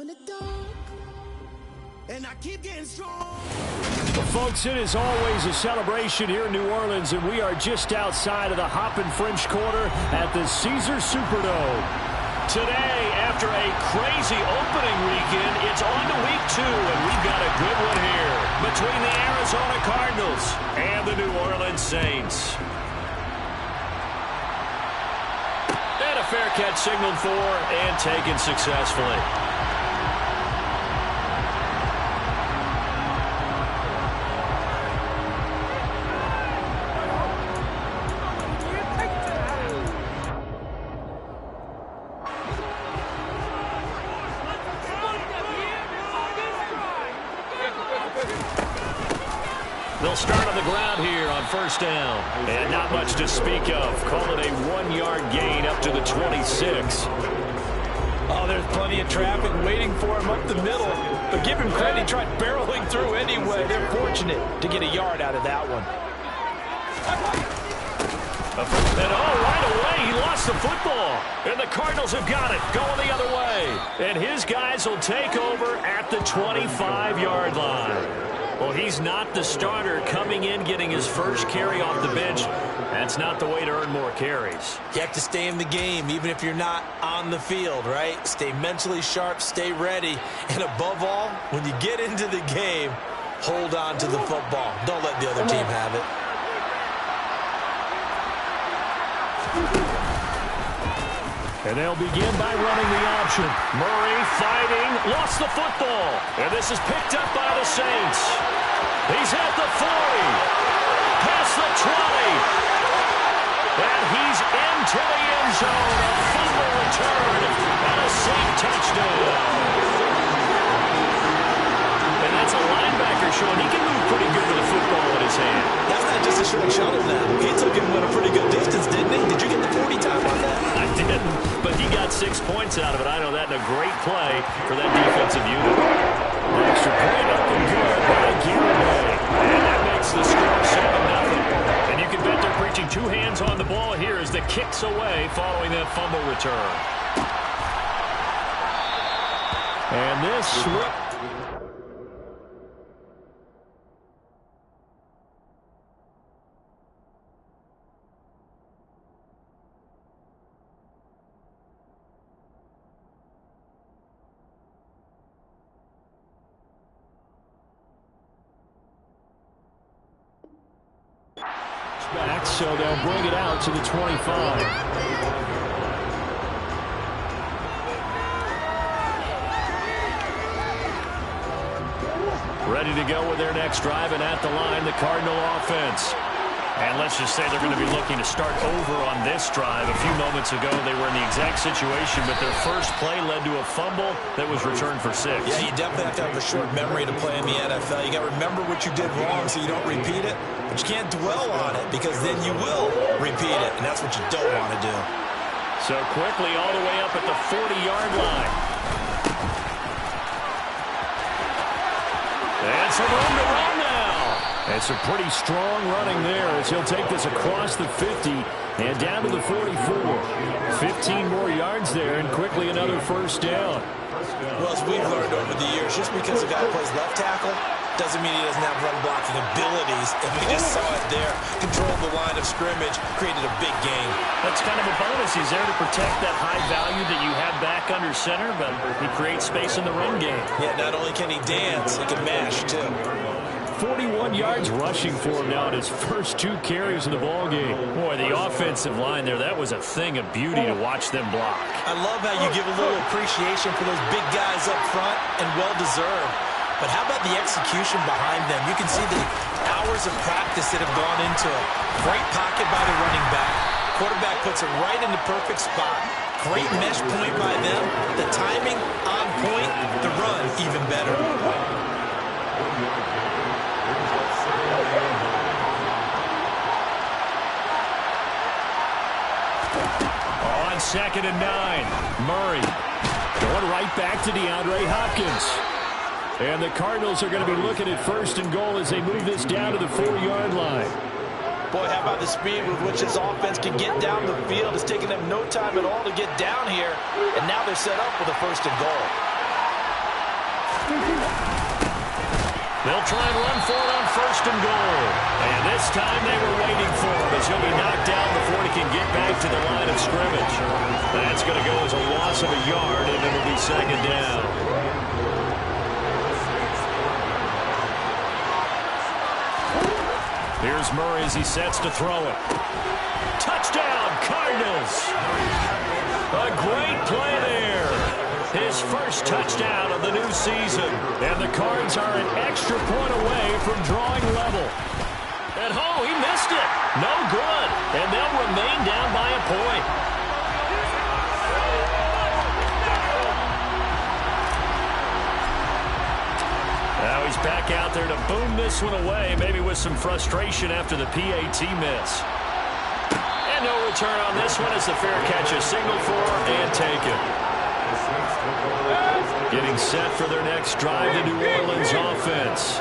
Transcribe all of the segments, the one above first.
in the dark, and I keep getting strong. Well, folks, it is always a celebration here in New Orleans, and we are just outside of the Hoppin' French Quarter at the Caesars Superdome. Today, after a crazy opening weekend, it's on to week 2, and we've got a good one here between the Arizona Cardinals and the New Orleans Saints. And a fair catch signaled for and taken successfully. They'll start on the ground here on first down. And not much to speak of. Call it a 1-yard gain up to the 26. Oh, there's plenty of traffic waiting for him up the middle. But give him credit, he tried barreling through anyway. They're fortunate to get a yard out of that one. And right away, he lost the football. And the Cardinals have got it, going the other way. And his guys will take over at the 25-yard line. Well, he's not the starter coming in, getting his first carry off the bench. That's not the way to earn more carries. You have to stay in the game, even if you're not on the field, right? Stay mentally sharp, stay ready. And above all, when you get into the game, hold on to the football. Don't let the other team have it. And they'll begin by running the option. Murray fighting, lost the football. And this is picked up by the Saints. He's at the 40, past the 20. And he's into the end zone. A fumble return and a Saint touchdown. And that's a linebacker showing he can move pretty good with the football in his hand. That's not just a short shuttle now. He took him a pretty good distance, didn't he? Did you get the 40 time on that? I didn't, but he got 6 points out of it. I know that in a great play for that defensive unit. An extra point up and good by Gary. And that makes the score 7-0. And you can bet they're preaching 2 hands on the ball here as the kick's away following that fumble return. And this back, so they'll bring it out to the 25. Ready to go with their next drive, and at the line, the Cardinal offense. And let's just say they're going to be looking to start over on this drive. A few moments ago, they were in the exact situation, but their first play led to a fumble that was returned for 6. Yeah, you definitely have to have a short memory to play in the NFL. You got to remember what you did wrong so you don't repeat it, but you can't dwell on it because then you will repeat it, and that's what you don't want to do. So quickly all the way up at the 40-yard line. And some room to run now. And some pretty strong running there as he'll take this across the 50 and down to the 44. 15 more yards there and quickly another first down. Well, as we've learned over the years, just because a guy plays left tackle doesn't mean he doesn't have run blocking abilities. And we just saw it there. Controlled the line of scrimmage, created a big gain. That's kind of a bonus. He's there to protect that high value that you have back under center, but he creates space in the run game. Yeah, not only can he dance, he can mash too. 41 yards rushing for him now in his first 2 carries in the ballgame. Boy, the offensive line there, that was a thing of beauty to watch them block. I love how you give a little appreciation for those big guys up front, and well-deserved. But how about the execution behind them? You can see the hours of practice that have gone into it. Great pocket by the running back. Quarterback puts it right in the perfect spot. Great mesh point by them. The timing on point. The run even better. On 2nd and 9, Murray going right back to DeAndre Hopkins. And the Cardinals are going to be looking at 1st and goal as they move this down to the 4-yard line. Boy, how about the speed with which this offense can get down the field? It's taken them no time at all to get down here. And now they're set up with a 1st and goal. They'll try and run for it on 1st and goal. And this time they were waiting for him as he'll be knocked down before he can get back to the line of scrimmage. That's going to go as a loss of a yard, and it'll be 2nd down. Here's Murray as he sets to throw it. Touchdown, Cardinals! A great play there. His first touchdown of the new season. And the Cards are an extra point away from drawing level. And he missed it. No good. And they'll remain down by a point. Now he's back out there to boom this one away, maybe with some frustration after the PAT miss. And no return on this one as the fair catch is signaled for and taken. Getting set for their next drive, the New Orleans offense.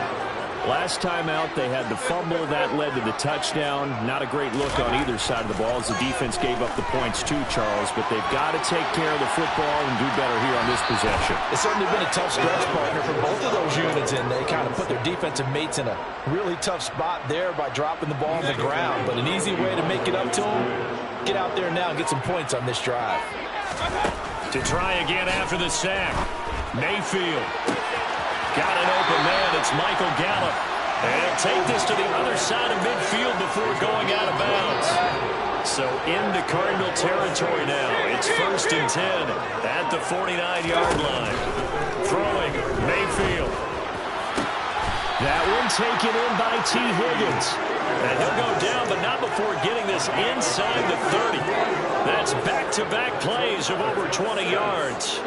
Last time out, they had the fumble. That led to the touchdown. Not a great look on either side of the ball as the defense gave up the points too, Charles. But they've got to take care of the football and do better here on this possession. It's certainly been a tough stretch, partner, for both of those units, and they kind of put their defensive mates in a really tough spot there by dropping the ball on the ground. But an easy way to make it up to them, get out there now and get some points on this drive. To try again after the sack. Mayfield. Got an open man. It's Michael Gallup. And he'll take this to the other side of midfield before going out of bounds. So into Cardinal territory now. It's 1st and 10 at the 49-yard line. Throwing Mayfield. That one taken in by T. Higgins. And he'll go down, but not before getting this inside the 30. That's back-to-back plays of over 20 yards.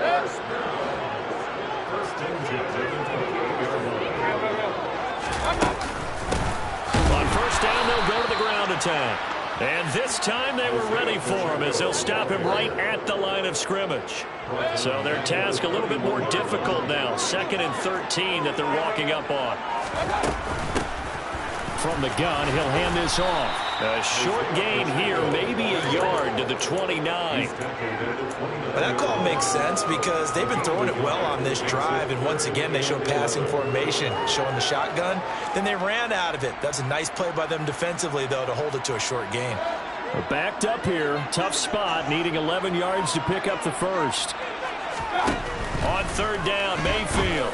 On 1st down, they'll go to the ground attack. And this time they were ready for him as they'll stop him right at the line of scrimmage. So their task a little bit more difficult now. 2nd and 13 that they're walking up on. From the gun, he'll hand this off. A short gain here, maybe a yard to the 29. Well, that call makes sense because they've been throwing it well on this drive, and once again they showed passing formation, showing the shotgun. Then they ran out of it. That's a nice play by them defensively, though, to hold it to a short gain. We're backed up here. Tough spot, needing 11 yards to pick up the first. On 3rd down, Mayfield.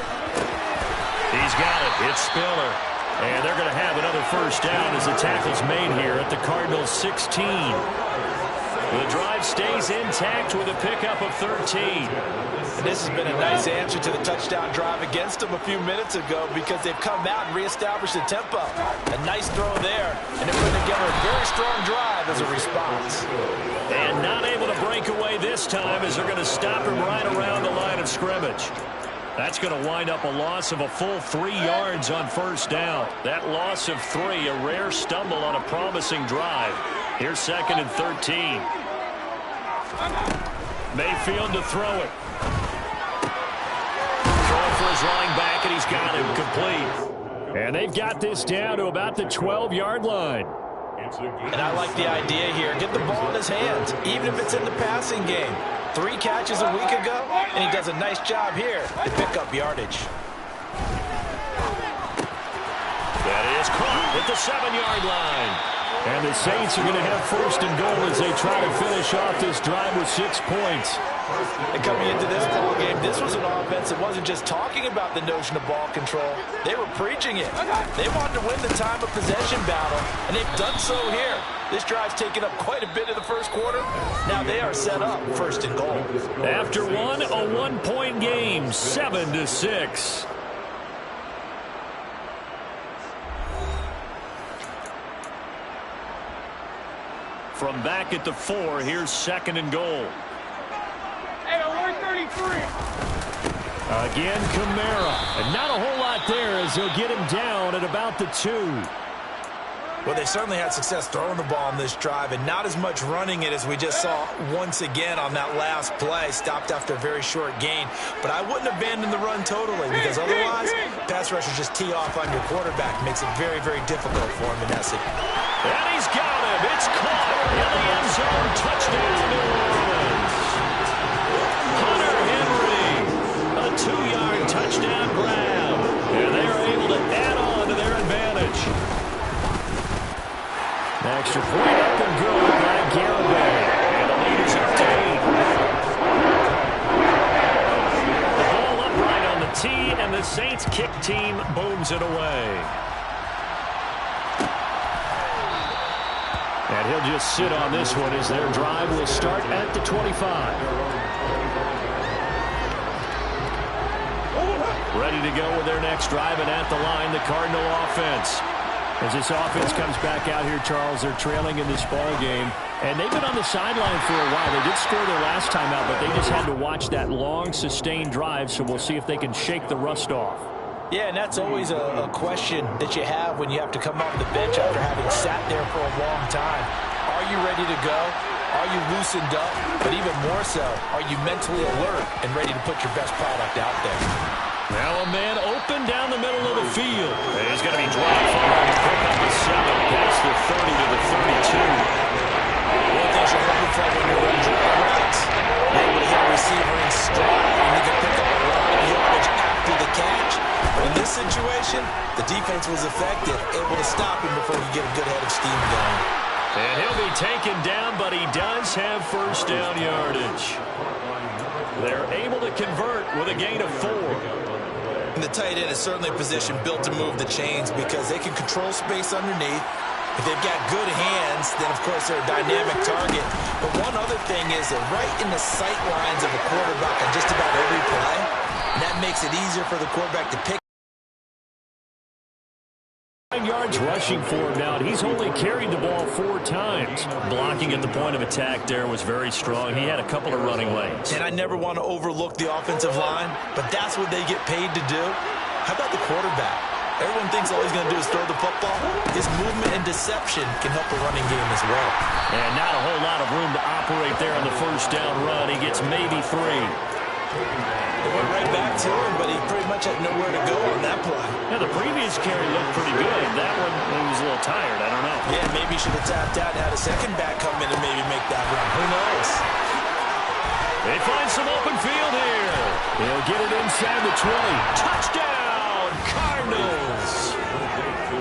He's got it. It's Spiller. And they're going to have another 1st down as the tackle's made here at the Cardinals' 16. The drive stays intact with a pickup of 13. And this has been a nice answer to the touchdown drive against them a few minutes ago because they've come out and reestablished the tempo. A nice throw there, and they're putting together a very strong drive as a response. And not able to break away this time as they're going to stop him right around the line of scrimmage. That's going to wind up a loss of a full 3 yards on 1st down. That loss of 3, a rare stumble on a promising drive. Here's 2nd and 13. Mayfield to throw it. Throwing for his line back, and he's got him complete. And they've got this down to about the 12-yard line. And I like the idea here. Get the ball in his hands, even if it's in the passing game. 3 catches a week ago, and he does a nice job here to pick up yardage. That is caught at the 7-yard line. And the Saints are going to have 1st and goal as they try to finish off this drive with 6 points. And coming into this ball game, this was an offense that wasn't just talking about the notion of ball control. They were preaching it. They wanted to win the time of possession battle, and they've done so here. This drive's taken up quite a bit in the first quarter. Now they are set up 1st and goal. After one, a 1-point game, 7-6. From back at the 4, here's 2nd and goal. Again, Kamara. And not a whole lot there as they'll get him down at about the 2. Well, they certainly had success throwing the ball on this drive and not as much running it as we just saw once again on that last play. Stopped after a very short gain. But I wouldn't abandon the run totally because otherwise, pass rushers just tee off on your quarterback. Makes it very, very difficult for him in that situation. And he's got him. It's caught in the end zone. Touchdown, New Orleans. Hunter Henry. A 2-yard touchdown grab Extra point up and good by Garibay. And the lead is up to 8. The ball upright on the tee, and the Saints kick team booms it away. And he'll just sit on this one as their drive will start at the 25. Ready to go with their next drive, and at the line, the Cardinal offense. As this offense comes back out here, Charles, they're trailing in this ball game. And they've been on the sideline for a while. They did score their last time out, but they just had to watch that long, sustained drive, so we'll see if they can shake the rust off. Yeah, and that's always a question that you have when you have to come off the bench after having sat there for a long time. Are you ready to go? Are you loosened up? But even more so, are you mentally alert and ready to put your best product out there? Now a man open down the middle of the field. And he's going to be dropped far to pick up a 7. That's the 30 to the 32. One thing you're looking for when you're running drag routes, you're able to hit a receiver in stride, and you can pick up a lot of yardage after the catch. But in this situation, the defense was effective, able to stop him before he get a good head of steam going. And he'll be taken down, but he does have first down yardage. They're able to convert with a gain of 4. And the tight end is certainly a position built to move the chains because they can control space underneath. If they've got good hands, then, of course, they're a dynamic target. But one other thing is they're right in the sight lines of a quarterback on just about every play. And that makes it easier for the quarterback to pick. 9 yards rushing for him now. He's only carried the ball 4 times. Blocking at the point of attack there was very strong. He had a couple of running lanes. And I never want to overlook the offensive line, but that's what they get paid to do. How about the quarterback? Everyone thinks all he's going to do is throw the football. His movement and deception can help the running game as well. And not a whole lot of room to operate there on the first down run. He gets maybe 3. They went right back to him, but he pretty much had nowhere to go on that play. Yeah, the previous carry looked pretty good. That one, he was a little tired. I don't know. Yeah, maybe he should have tapped out and had a second back come in and maybe make that run. Who knows? They find some open field here. He'll get it inside the 20. Touchdown, Cardinals.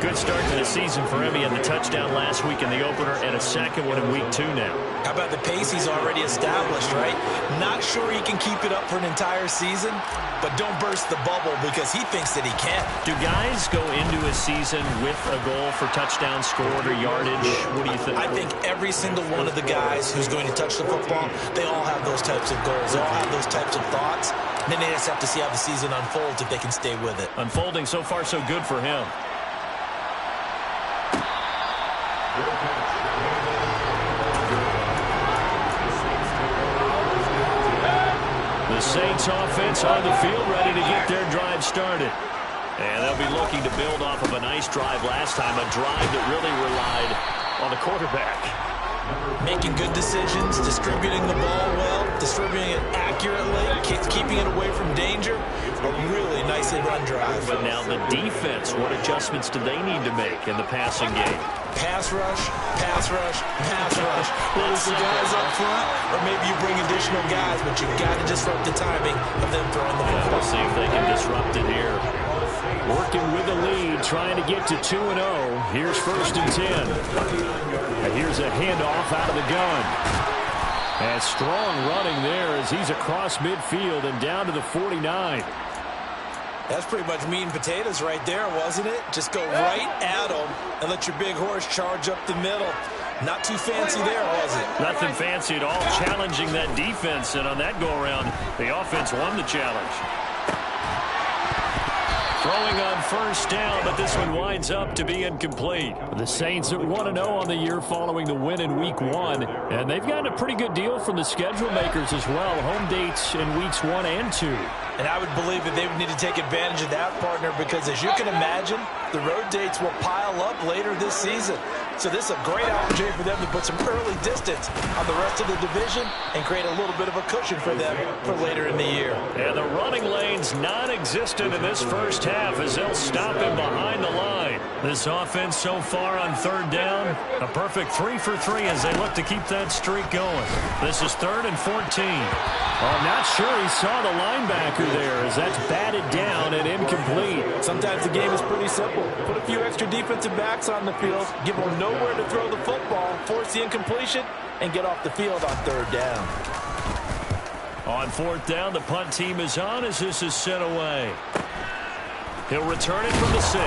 Good start to the season for him. He had the touchdown last week in the opener and a second one in week 2 now. How about the pace he's already established, right? Not sure he can keep it up for an entire season, but don't burst the bubble because he thinks that he can. Do guys go into a season with a goal for touchdown scored or yardage? What do you think? I think every single one of the guys who's going to touch the football, they all have those types of goals. They all have those types of thoughts. And then they just have to see how the season unfolds if they can stay with it. Unfolding so far so good for him. The Saints offense on the field ready to get their drive started. And they'll be looking to build off of a nice drive last time, a drive that really relied on the quarterback. Making good decisions, distributing the ball well, distributing it accurately, keeping it away from danger. A really nicely run drive. But now the defense, what adjustments do they need to make in the passing game? Pass rush, pass rush, pass rush. Whether it's the guys up front or maybe you bring additional guys, but you've got to disrupt the timing of them throwing the football. We'll see if they can disrupt it here. Working with the lead, trying to get to 2-0. Here's 1st and 10. And here's a handoff out of the gun. And strong running there as he's across midfield and down to the 49. That's pretty much meat and potatoes right there, wasn't it? Just go right at them and let your big horse charge up the middle. Not too fancy there, was it? Nothing fancy at all, challenging that defense. And on that go-around, the offense won the challenge. Throwing on 1st down, but this one winds up to be incomplete. The Saints at 1-0 on the year following the win in Week 1. And they've gotten a pretty good deal from the schedule makers as well. Home dates in Weeks 1 and 2. And I would believe that they would need to take advantage of that, partner, because as you can imagine, the road dates will pile up later this season. So this is a great opportunity for them to put some early distance on the rest of the division and create a little bit of a cushion for them for later in the year. And the running lane's non-existent in this first half as they'll stop him behind the line. This offense so far on 3rd down, a perfect 3 for 3 as they look to keep that streak going. This is 3rd and 14. I'm not sure he saw the linebacker there as that's batted down and incomplete. Sometimes the game is pretty simple. Put a few extra defensive backs on the field, give them no nowhere to throw the football, force the incompletion, and get off the field on third down. On fourth down, the punt team is on as this is sent away. He'll return it from the 6.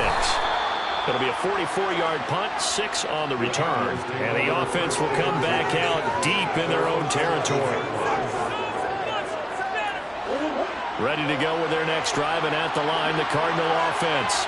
It'll be a 44-yard punt, 6 on the return. And the offense will come back out deep in their own territory. Ready to go with their next drive, and at the line, the Cardinal offense.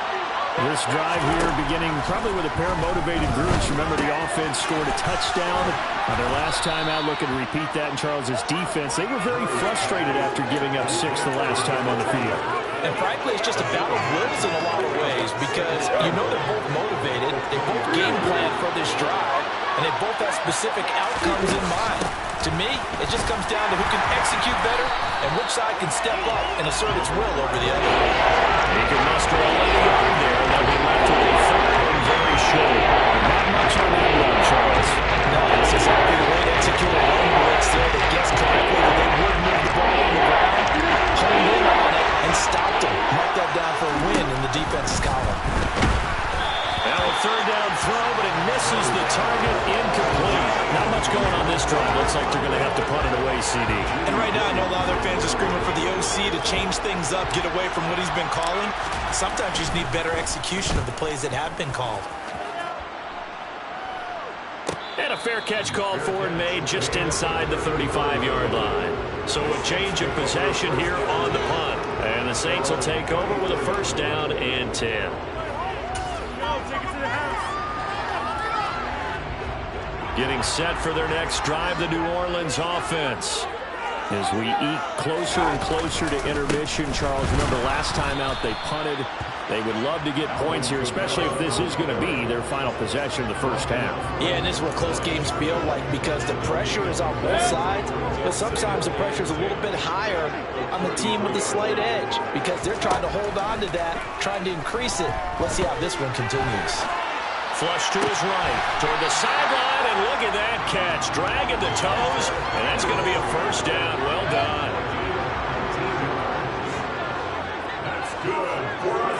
This drive here beginning probably with a pair of motivated groups. Remember, the offense scored a touchdown on their last time out. Looking to repeat that in Charles's defense. They were very frustrated after giving up 6 the last time on the field. And frankly, it's just a battle of wills in a lot of ways because you know they're both motivated. They both game plan for this drive, and they both have specific outcomes in mind. To me, it just comes down to who can execute better and which side can step up and assert its will over the other. He can muster all of the yard there, and they'll be left with a third and very short. Not much on that one, Charles. No, that's exactly the way to execute a run blitz there. They guessed correctly that they would move the ball on the ground, honed in on it, and stopped them. Mark that down for a win in the defense's column. Now a third down throw, but it misses the target, incomplete. Not much going on this drive. Looks like they're going to have to punt it away, CD. And right now, I know a lot of their fans are screaming for the OC to change things up, get away from what he's been calling. Sometimes you just need better execution of the plays that have been called. And a fair catch called for and made just inside the 35-yard line. So a change of possession here on the punt. And the Saints will take over with a first down and 10. Getting set for their next drive, the New Orleans offense. As we eke closer and closer to intermission, Charles, remember last time out they punted. They would love to get points here, especially if this is going to be their final possession of the first half. Yeah, and this is what close games feel like because the pressure is on both sides, but sometimes the pressure is a little bit higher on the team with the slight edge because they're trying to hold on to that, trying to increase it. Let's see how this one continues. Flush to his right, toward the sideline, and look at that catch. Dragging the toes, and that's going to be a first down. Well done. That's good for a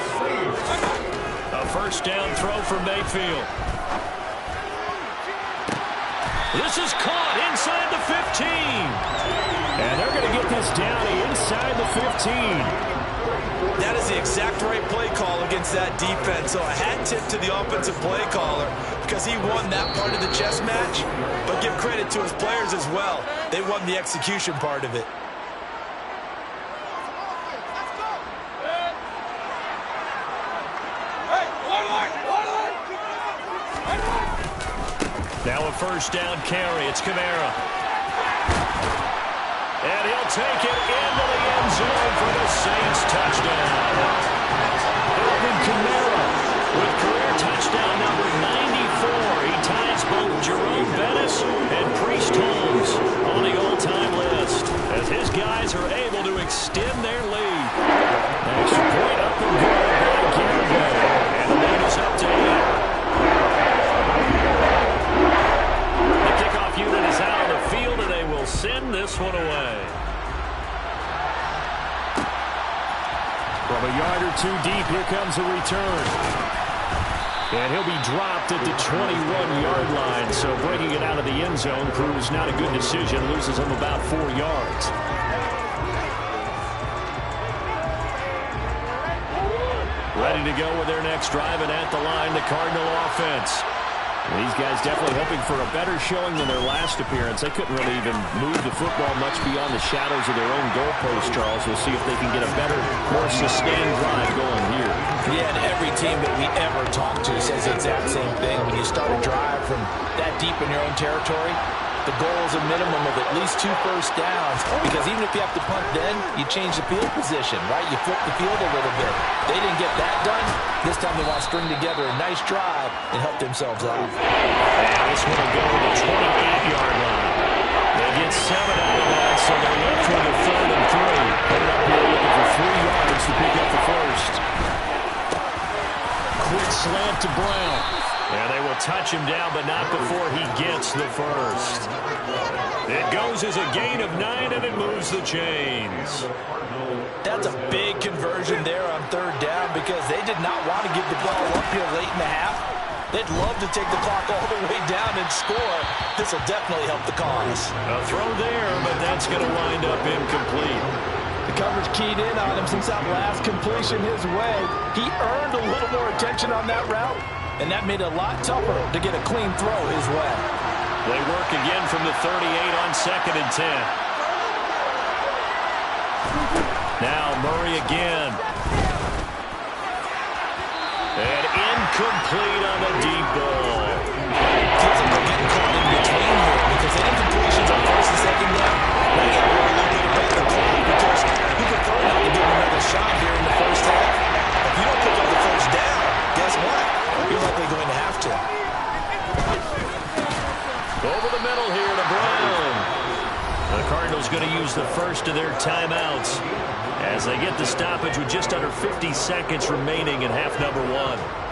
A first down throw for Mayfield. This is caught inside the 15. And they're going to get this down inside the 15. That is the exact right play call against that defense. So a hat tip to the offensive play caller because he won that part of the chess match. But give credit to his players as well. They won the execution part of it. Now a first down carry. It's Kamara. And he'll take it into the end zone for the Saints touchdown. Alvin Kamara with career touchdown number 94. He ties both Jerome Bettis and Priest Holmes on the all-time list as his guys are able to extend their lead. Extra point up and good by Garibay. And the lead is up to 8. The kickoff unit is out on the field, and they will send this one away. From a yard or two deep, here comes a return. And he'll be dropped at the 21-yard line, so breaking it out of the end zone proves not a good decision, loses him about 4 yards. Ready to go with their next drive, and at the line, the Cardinal offense. These guys definitely hoping for a better showing than their last appearance. They couldn't really even move the football much beyond the shadows of their own goalpost, Charles. We'll see if they can get a better, more sustained drive going here. Yeah, and every team that we ever talk to says the exact same thing. When you start a drive from that deep in your own territory, the goal is a minimum of at least 2 first downs because even if you have to punt then, you change the field position, right? You flip the field a little bit. They didn't get that done. This time they want to string together a nice drive and help themselves out. And this one will go to the 28-yard line. They get 7 out of that, so they're left with a 3rd and 3. Coming up here looking for 3 yards to pick up the first. Quick slant to Brown. And they will touch him down, but not before he gets the first. It goes as a gain of 9, and it moves the chains. That's a big conversion there on 3rd down because they did not want to give the ball up here late in the half. They'd love to take the clock all the way down and score. This will definitely help the cause. A throw there, but that's going to wind up incomplete. The coverage keyed in on him since that last completion his way. He earned a little more attention on that route, and that made it a lot tougher to get a clean throw his way. They work again from the 38 on 2nd and 10. Now Murray again. And incomplete on the deep ball. Feels like they're getting caught in between here because the incompletions on 1st and 2nd down. Now you got to worry a little bit about the clock because you can throw it out and give them another shot here in the first half. If you don't pick up the first down, guess what? You're likely going to have to. Over the middle here to Brown. The Cardinals going to use the first of their timeouts as they get the stoppage with just under 50 seconds remaining in half number 1.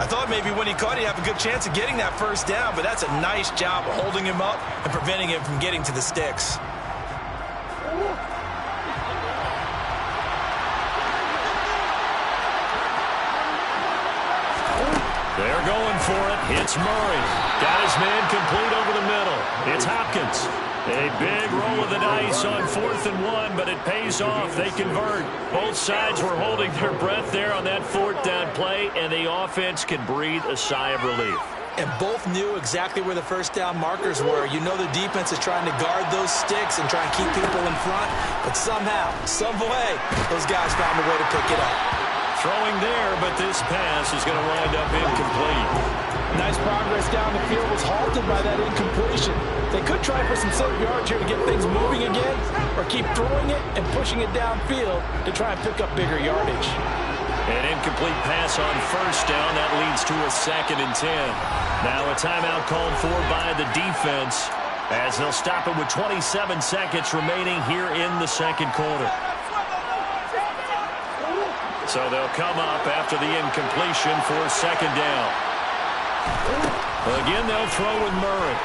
I thought maybe when he caught, he'd have a good chance of getting that first down, but that's a nice job holding him up and preventing him from getting to the sticks. They're going for it. It's Murray. Got his man complete over the middle. It's Hopkins. A big roll of the dice on 4th and 1, but it pays off. They convert. Both sides were holding their breath there on that 4th down play, and the offense can breathe a sigh of relief. And both knew exactly where the first down markers were. You know the defense is trying to guard those sticks and try and keep people in front, but somehow, some way, those guys found a way to pick it up. Throwing there, but this pass is going to wind up incomplete. Nice progress down the field was halted by that incompletion. They could try for some safe yards here to get things moving again, or keep throwing it and pushing it downfield to try and pick up bigger yardage. An incomplete pass on 1st down. That leads to a 2nd and 10. Now a timeout called for by the defense as they'll stop it with 27 seconds remaining here in the 2nd quarter. So they'll come up after the incompletion for 2nd down. Again, they'll throw with Murray.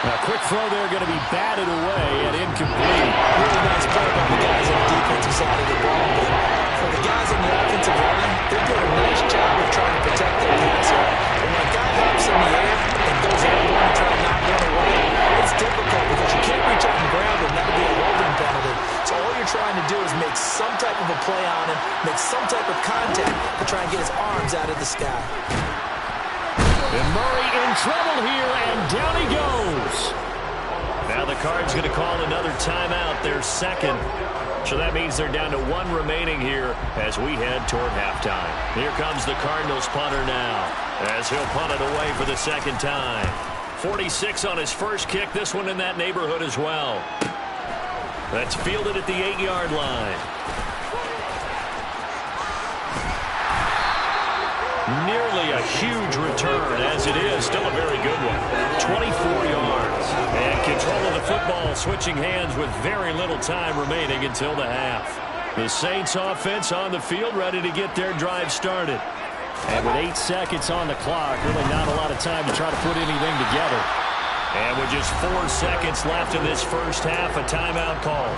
A quick throw there going to be batted away and incomplete. Really nice play by the guys on the defensive side of the ball. But for the guys on the offensive line, they're doing a nice job of trying to protect their passer. And when a guy hops in the air and goes airborne and tries to knock one away, it's difficult because you can't reach out and grab him. That'll be a holding penalty. So all you're trying to do is make some type of a play on him, make some type of contact to try and get his arms out of the sky. And Murray in trouble here, and down he goes. Now the Cards going to call another timeout, their 2nd. So that means they're down to 1 remaining here as we head toward halftime. Here comes the Cardinals punter now as he'll punt it away for the 2nd time. 46 on his first kick, this one in that neighborhood as well. That's fielded at the 8-yard line. Nearly a huge return, as it is. Still a very good one. 24 yards. And control of the football switching hands with very little time remaining until the half. The Saints offense on the field ready to get their drive started. And with 8 seconds on the clock, really not a lot of time to try to put anything together. And with just 4 seconds left in this first half, a timeout call.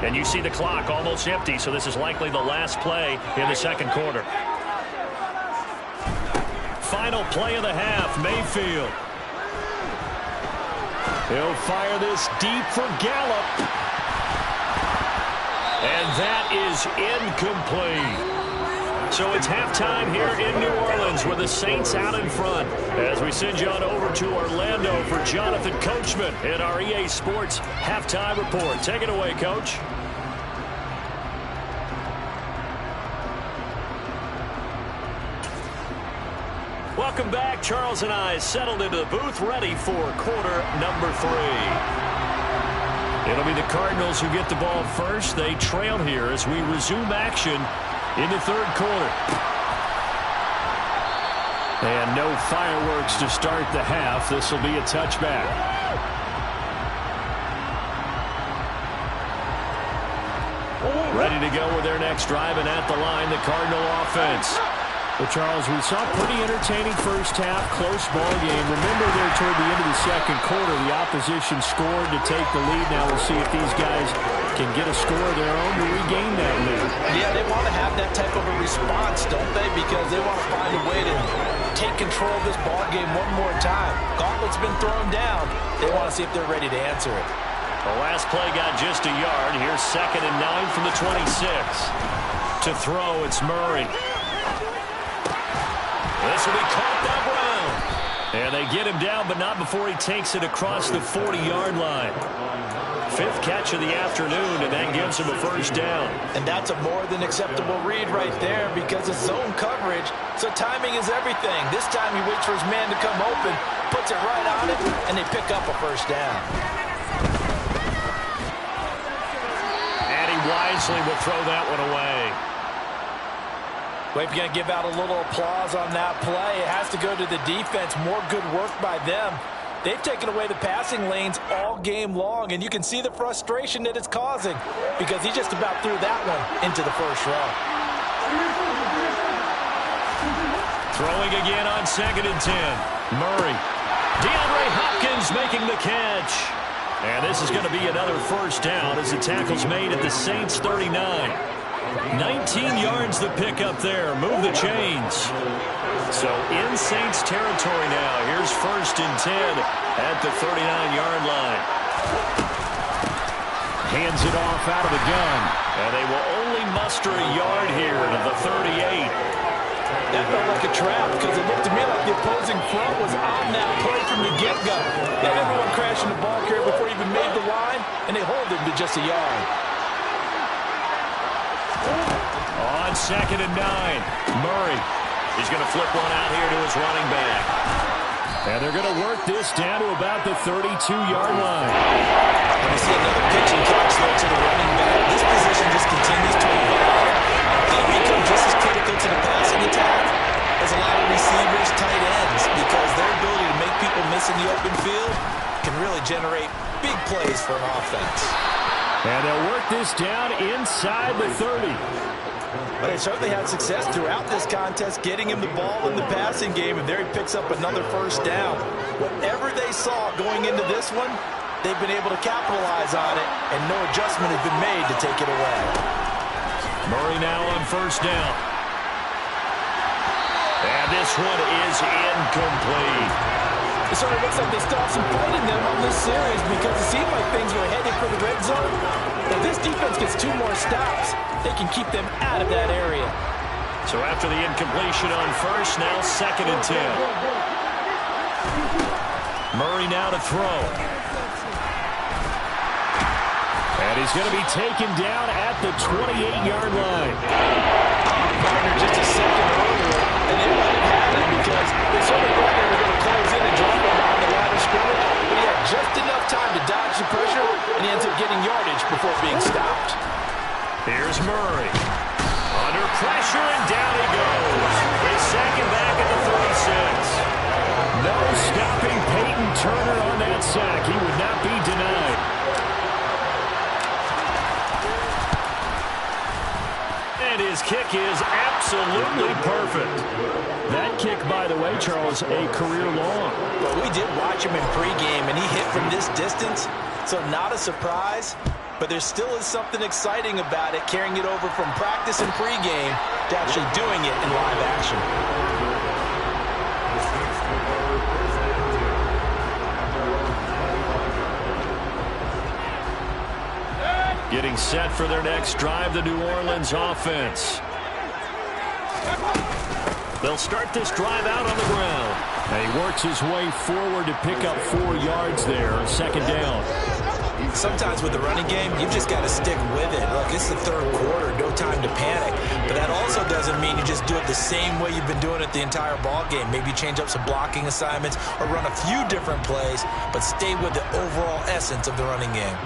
And you see the clock almost empty, so this is likely the last play in the 2nd quarter. Final play of the half, Mayfield. He'll fire this deep for Gallup. And that is incomplete. So it's halftime here in New Orleans with the Saints out in front. As we send you on over to Orlando for Jonathan Coachman in our EA Sports Halftime Report. Take it away, Coach. Welcome back. Charles and I settled into the booth, ready for quarter number 3. It'll be the Cardinals who get the ball first. They trail here as we resume action in the third quarter. And no fireworks to start the half. This will be a touchback. Ready to go with their next drive, and at the line, the Cardinal offense. Well, Charles, we saw a pretty entertaining first half, close ball game. Remember there toward the end of the second quarter, the opposition scored to take the lead. Now we'll see if these guys can get a score of their own to regain that lead. Yeah, they want to have that type of a response, don't they? Because they want to find a way to take control of this ball game one more time. Gauntlet's been thrown down. They want to see if they're ready to answer it. The last play got just a yard. Here's 2nd and 9 from the 26. To throw, it's Murray. This will be caught by Brown. And they get him down, but not before he takes it across the 40-yard line. 5th catch of the afternoon, and that gives him a first down. And that's a more than acceptable read right there because it's zone coverage, so timing is everything. This time he waits for his man to come open, puts it right on it, and they pick up a first down. And he wisely will throw that one away. Well, if you're going to give out a little applause on that play, it has to go to the defense. More good work by them. They've taken away the passing lanes all game long, and you can see the frustration that it's causing because he just about threw that one into the first row. Throwing again on 2nd and 10. Murray. DeAndre Hopkins making the catch. And this is going to be another first down as the tackle's made at the Saints 39. 19 yards the pick up there. Move the chains. So in Saints territory now. Here's 1st and 10 at the 39-yard line. Hands it off out of the gun. And they will only muster a yard here to the 38. That felt like a trap because it looked to me like the opposing front was on that play from the get-go. They had everyone crashing the ball carrier before he even made the line, and they hold him to just a yard. On 2nd and 9, Murray. He's going to flip one out here to his running back. And they're going to work this down to about the 32-yard line. And we see another pitch and catch there to the running back. This position just continues to evolve. They become just as critical to the passing attack as a lot of receivers, tight ends, because their ability to make people miss in the open field can really generate big plays for an offense. And they'll work this down inside the 30. But they certainly had success throughout this contest, getting him the ball in the passing game, and there he picks up another first down. Whatever they saw going into this one, they've been able to capitalize on it, and no adjustment has been made to take it away. Murray now on first down. And this one is incomplete. It sort of looks like they still have some fight in them on this series because it seemed like things were headed for the red zone. If this defense gets 2 more stops, they can keep them out of that area. So after the incompletion on first, now 2nd and 10. Murray now to throw. And he's going to be taken down at the 28-yard line. Partner just a second earlier, and they let him have it because they sort of thought they were going to close in and drop him on the line of scrimmage, but he had just enough time to dodge the pressure, and he ends up getting yardage before being stopped. Here's Murray. Under pressure, and down he goes. His second back at the 36. No stopping Peyton Turner on that sack. He would not be denied. And his kick is absolutely perfect. That kick, by the way, Charles, a career long. Well, we did watch him in pregame, and he hit from this distance, so not a surprise. But there still is something exciting about it, carrying it over from practice and pregame to actually doing it in live action. Getting set for their next drive, the New Orleans offense. They'll start this drive out on the ground. And he works his way forward to pick up 4 yards there, 2nd down. Sometimes with the running game, you've just got to stick with it. Look, it's the 3rd quarter, no time to panic. But that also doesn't mean you just do it the same way you've been doing it the entire ball game. Maybe change up some blocking assignments or run a few different plays, but stay with the overall essence of the running game.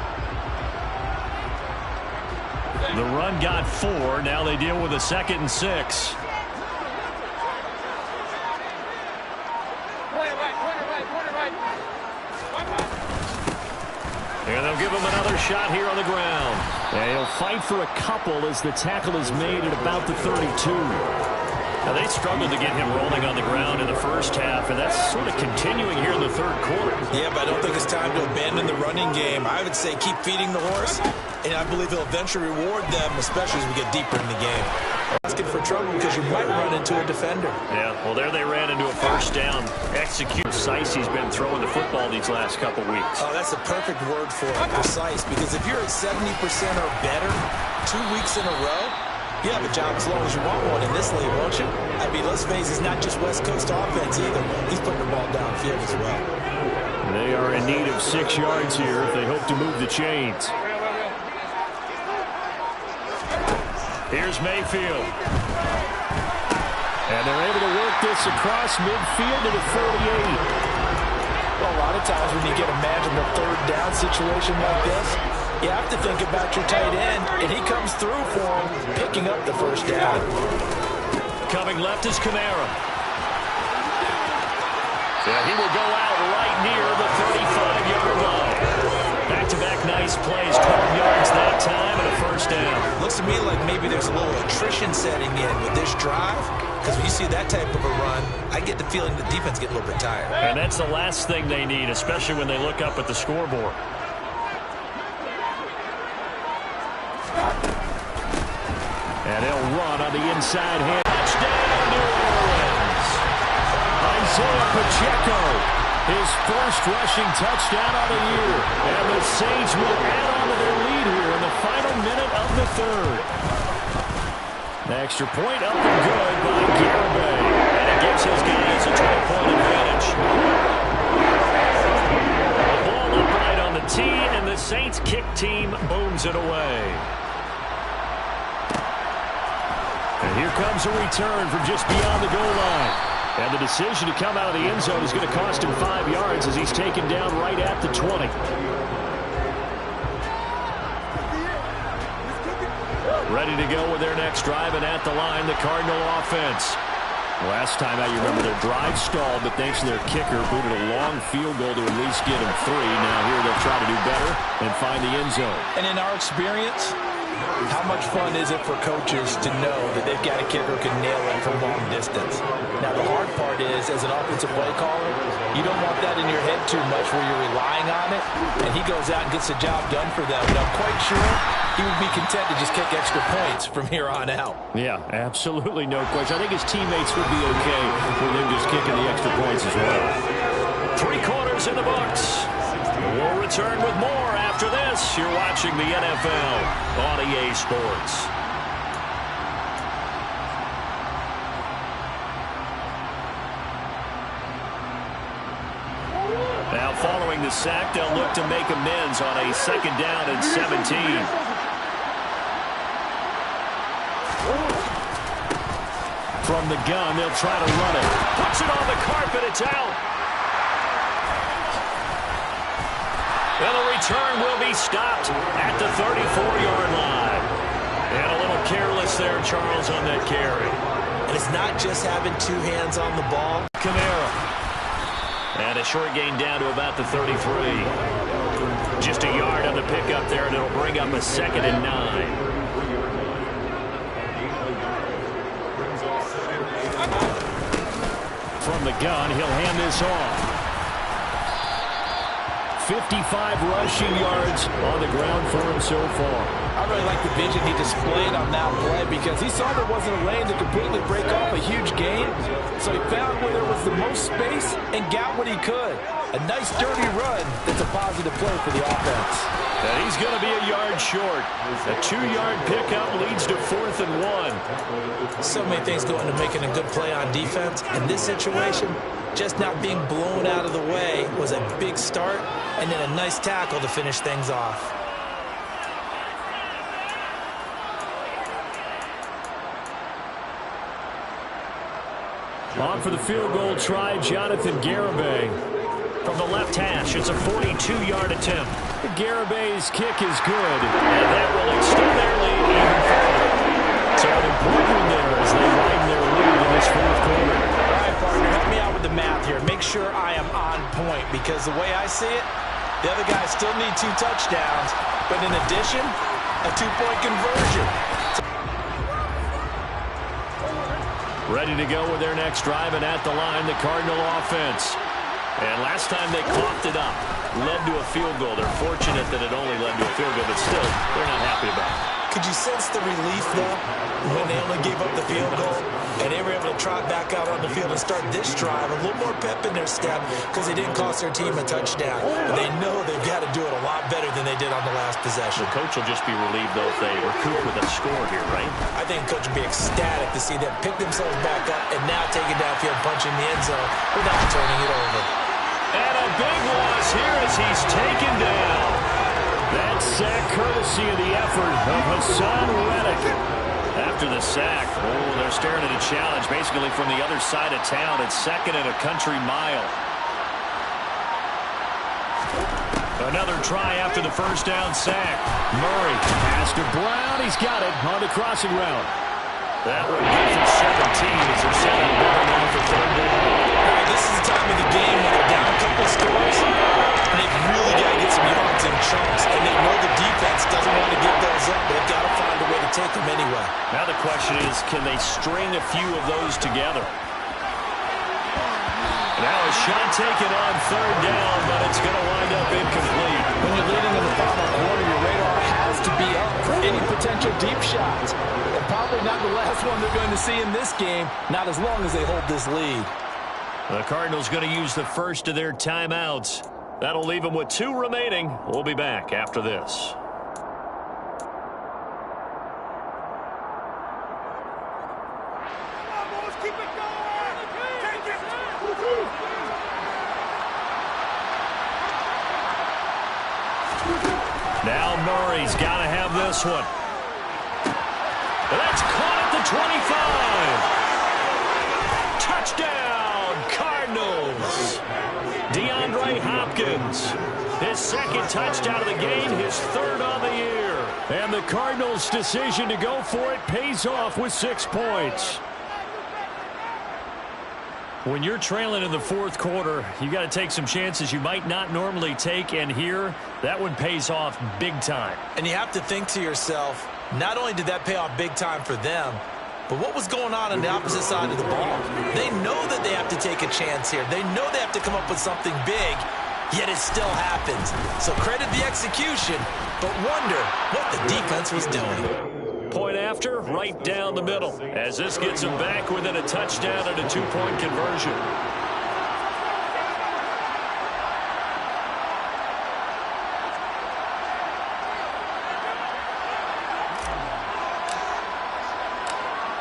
The run got 4. Now they deal with a 2nd and 6. And they'll give him another shot here on the ground. And he'll fight for a couple as the tackle is made at about the 32. Now, they struggled to get him rolling on the ground in the first half, and that's sort of continuing here in the third quarter. Yeah, but I don't think it's time to abandon the running game. I would say keep feeding the horse, and I believe he'll eventually reward them, especially as we get deeper in the game. Asking for trouble because you might run into a defender. Yeah, well, there they ran into a first down. Execute. Precise, he's been throwing the football these last couple weeks. Oh, that's the perfect word for it, precise, because if you're at 70% or better 2 weeks in a row, you have a job as long as you want one in this league, won't you? I mean, let's face it, it's not just West Coast offense either. He's putting the ball downfield as well. They are in need of 6 yards here if they hope to move the chains. Here's Mayfield. And they're able to work this across midfield to the 48. Well, a lot of times when you get a man in the third down situation like this, you have to think about your tight end, and he comes through for him, picking up the first down. Coming left is Kamara. Yeah, he will go out right near the 35-yard line. Back-to-back nice plays, 12 yards that time, and a first down. Looks to me like maybe there's a little attrition setting in with this drive, because when you see that type of a run, I get the feeling the defense get a little bit tired. And that's the last thing they need, especially when they look up at the scoreboard. And they'll run on the inside hand. Touchdown, New Orleans. Isaiah Pacheco, his first rushing touchdown of the year. And the Saints will add on to their lead here in the final minute of the third. The extra point up and good by Garibay. And it gives his guys a 12-point advantage. The ball upright on the tee, and the Saints kick team booms it away. And here comes a return from just beyond the goal line. And the decision to come out of the end zone is going to cost him 5 yards as he's taken down right at the 20. Ready to go with their next drive, and at the line, the Cardinal offense. Last time out, you remember their drive stalled, but thanks to their kicker, booted a long field goal to at least get them 3. Now here they'll try to do better and find the end zone. And in our experience, how much fun is it for coaches to know that they've got a kicker who can nail it from long distance? Now, the hard part is, as an offensive play caller, you don't want that in your head too much where you're relying on it, and he goes out and gets the job done for them. And I'm quite sure he would be content to just kick extra points from here on out. Yeah, absolutely no question. I think his teammates would be okay with him just kicking the extra points as well. 3 quarters in the books. We'll return with more after this. You're watching the NFL on EA Sports. Now following the sack, they'll look to make amends on a 2nd down and 17. From the gun, they'll try to run it. Puts it on the carpet, it's out. And the return will be stopped at the 34-yard line. And a little careless there, Charles, on that carry. And it's not just having 2 hands on the ball. Kamara. And a short gain down to about the 33. Just a yard on the pickup there, and it'll bring up a 2nd and 9. From the gun, he'll hand this off. 55 rushing yards on the ground for him so far. I really like the vision he displayed on that play because he saw there wasn't a lane to completely break off a huge gain. So he found where there was the most space and got what he could. A nice dirty run that's a positive play for the offense. And he's going to be a yard short. A 2-yard pickup leads to 4th and 1. So many things go into making a good play on defense. In this situation, just not being blown out of the way was a big start, and then a nice tackle to finish things off. On for the field goal try, Jonathan Garibay. From the left hash, it's a 42-yard attempt. Garibay's kick is good, and that will extend their lead even further. So an important one there as they widen their lead in this fourth quarter. All right, partner, help me out with the math here. Make sure I am on point, because the way I see it, the other guys still need 2 touchdowns, but in addition, a 2-point conversion. Ready to go with their next drive, and at the line, the Cardinal offense. And last time they coughed it up, led to a field goal. They're fortunate that it only led to a field goal, but still, they're not happy about it. Could you sense the relief, though, when they only gave up the field goal and they were able to trot back out on the field and start this drive? A little more pep in their step because they didn't cost their team a touchdown. But they know they've got to do it a lot better than they did on the last possession. The coach will just be relieved, though, if they recoup with a score here, right? I think coach will be ecstatic to see them pick themselves back up and now take it downfield, punching the end zone without turning it over. And a big loss here as he's taken down. That sack courtesy of the effort of Hassan Reddick. After the sack, they're staring at a challenge basically from the other side of town. It's 2nd and a country mile. Another try after the first down sack. Murray pass to Brown. He's got it on the crossing route. That would be for 17 as they're setting Brown on for 3rd down. This is the time of the game when they're down a couple scores, and they've really got to get some yards in chunks, and they know the defense doesn't want to give those up, but they've got to find a way to take them anyway. Now the question is, can they string a few of those together? Now a shot taken on 3rd down, but it's going to wind up incomplete. When you're leading in the final quarter, your radar has to be up for any potential deep shots. And probably not the last one they're going to see in this game, not as long as they hold this lead. The Cardinals going to use the first of their timeouts. That'll leave them with 2 remaining. We'll be back after this. Now Murray's got to have this one. That's caught at the 25. Touchdown, Cardinals. DeAndre Hopkins, his 2nd touchdown of the game, his 3rd on the year. And the Cardinals' decision to go for it pays off with 6 points. When you're trailing in the 4th quarter, you got to take some chances you might not normally take, and here, that one pays off big time. And you have to think to yourself, not only did that pay off big time for them, but what was going on the opposite side of the ball? They know that they have to take a chance here. They know they have to come up with something big, yet it still happens. So credit the execution, but wonder what the defense was doing. Point after, right down the middle, as this gets them back within a touchdown and a 2-point conversion.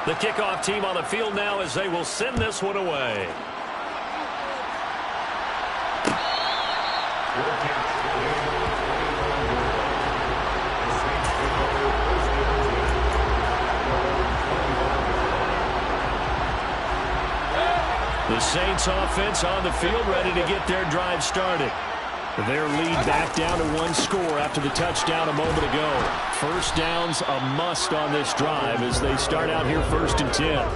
The kickoff team on the field now as they will send this one away. The Saints offense on the field ready to get their drive started. Their lead back down to 1 score after the touchdown a moment ago. First down's a must on this drive as they start out here 1st and 10.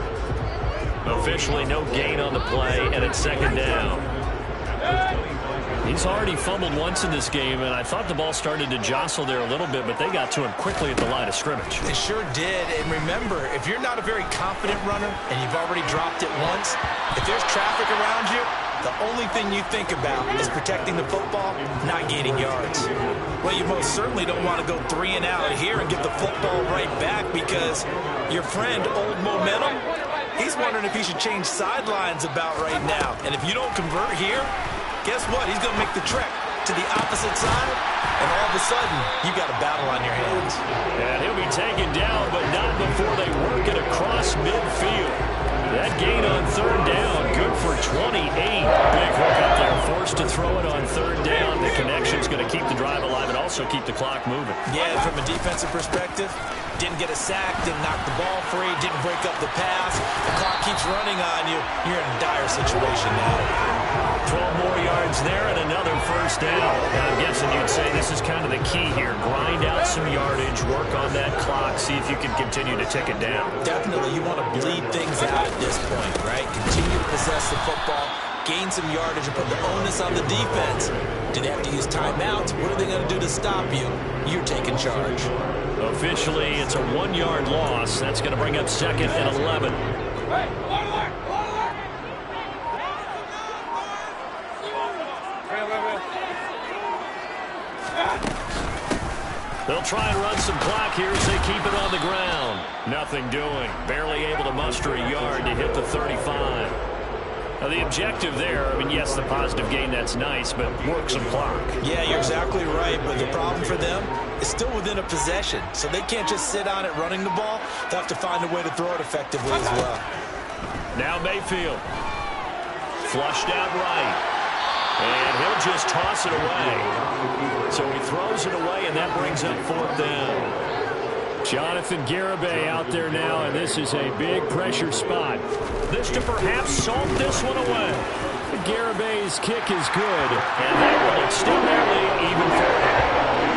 Officially no gain on the play, and it's 2nd down. He's already fumbled once in this game, and I thought the ball started to jostle there a little bit, but they got to him quickly at the line of scrimmage. They sure did, and remember, if you're not a very confident runner and you've already dropped it once, if there's traffic around you, the only thing you think about is protecting the football, not gaining yards. Well, you most certainly don't want to go 3 and out here and get the football right back because your friend, Old Momentum, he's wondering if he should change sidelines about right now. And if you don't convert here, guess what? He's going to make the trek to the opposite side, and all of a sudden, you got a battle on your hands. And he'll be taken down, but not before they work it across midfield. That gain on 3rd down, good for 28. Big hook up there, forced to throw it on 3rd down. The connection's That's going to keep the drive alive and also keep the clock moving. Yeah, from a defensive perspective, didn't get a sack, didn't knock the ball free, didn't break up the pass. The clock keeps running on you. You're in a dire situation now. 12 more yards there and another first down. I'm guessing you'd say this is kind of the key here. Grind out some yardage, work on that clock, see if you can continue to tick it down. Definitely, you want to bleed things out at this point, right? Continue to possess the football, gain some yardage, and put the onus on the defense. Do they have to use timeouts? What are they going to do to stop you? You're taking charge. Officially, it's a 1-yard loss. That's going to bring up second and 11. They'll try and run some clock here as they keep it on the ground. Nothing doing. Barely able to muster a yard to hit the 35. Now, the objective there, I mean, yes, the positive gain, that's nice, but work some clock. Yeah, you're exactly right, but the problem for them is still within a possession, so they can't just sit on it running the ball. They'll have to find a way to throw it effectively as well. Now Mayfield. Flushed out right. And he'll just toss it away. So he throws it away, and that brings up fourth down. Jonathan Garibay out there now, and this is a big pressure spot. This to perhaps salt this one away. Garibay's kick is good, and that will extend their lead even further.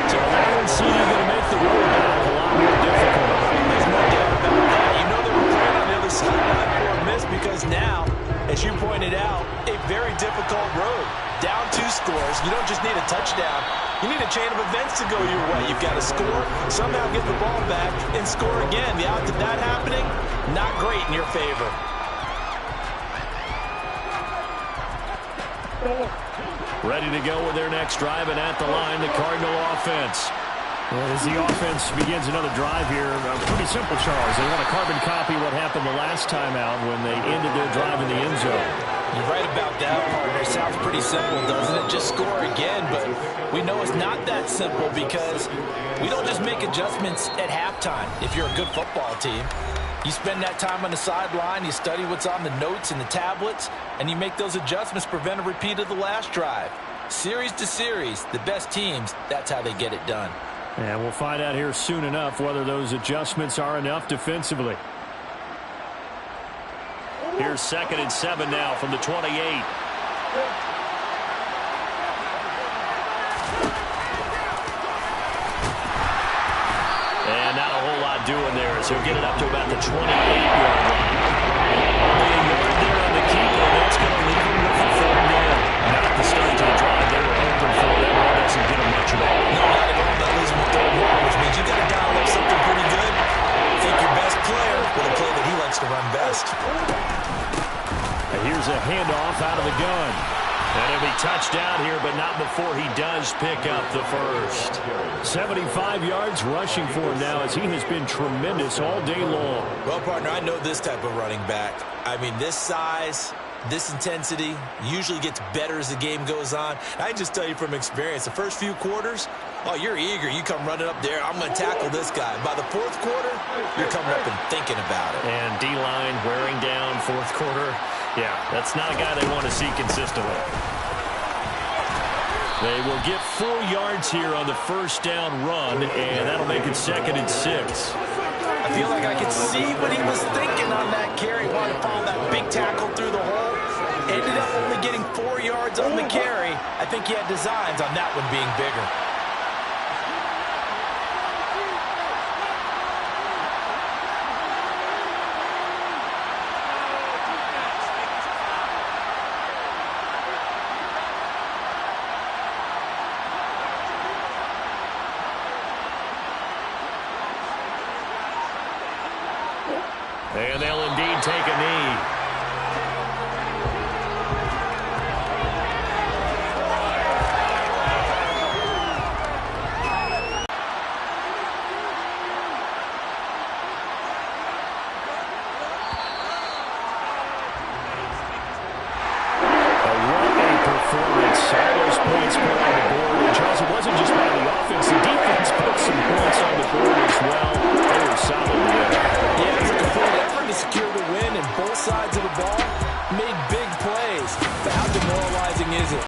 So Larry Cini going to make the road back a lot more difficult. There's no doubt about that. You know they were playing on the other sideline for a miss because now, as you pointed out, a very difficult road. Down 2 scores. You don't just need a touchdown. You need a chain of events to go your way. You've got to score, somehow get the ball back, and score again. The odds of that happening, not great in your favor. Ready to go with their next drive, and at the line, the Cardinal offense. Well, as the offense begins another drive here, pretty simple, Charles. They want to carbon copy what happened the last time out when they ended their drive in the end zone. You're right about that, partner. Sounds pretty simple, doesn't it? Just score again, but we know it's not that simple because we don't just make adjustments at halftime. If you're a good football team, you spend that time on the sideline, you study what's on the notes and the tablets, and you make those adjustments to prevent a repeat of the last drive. Series to series, the best teams, that's how they get it done. And we'll find out here soon enough whether those adjustments are enough defensively. Here's 2nd and 7 now from the 28. And not a whole lot doing there as he'll get it up to about the 28-yard line. Only a yard there on the keeper, and that's going to leave him with a 4th down. Not the start to the drive they were hoping for. That one doesn't get him much at all. No, not at all. That leaves him with 3rd down, which means you got to dial up something pretty good. Think your best player with a play that he likes to run best. And here's a handoff out of the gun. And he'll be touched down here, but not before he does pick up the first. 75 yards rushing for him now as he has been tremendous all day long. Well, partner, I know this type of running back. I mean, this size, this intensity usually gets better as the game goes on. I can just tell you from experience, the first few quarters, oh, you're eager. You come running up there, I'm going to tackle this guy. By the 4th quarter, you're coming up and thinking about it. And D-line wearing down 4th quarter. Yeah, that's not a guy they want to see consistently. They will get 4 yards here on the first down run, and that'll make it 2nd and 6. I feel like I could see what he was thinking on that carry. Wanted to follow that big tackle through the hole. Ended up only getting 4 yards on the carry. I think he had designs on that one being bigger. And they'll indeed take a knee. Performance. All those points put on the board. And Charles, it wasn't just by the offense. The defense put some points on the board as well. They were solid there. Yeah, it's a complete effort to secure the win, and both sides of the ball made big plays. But how demoralizing is it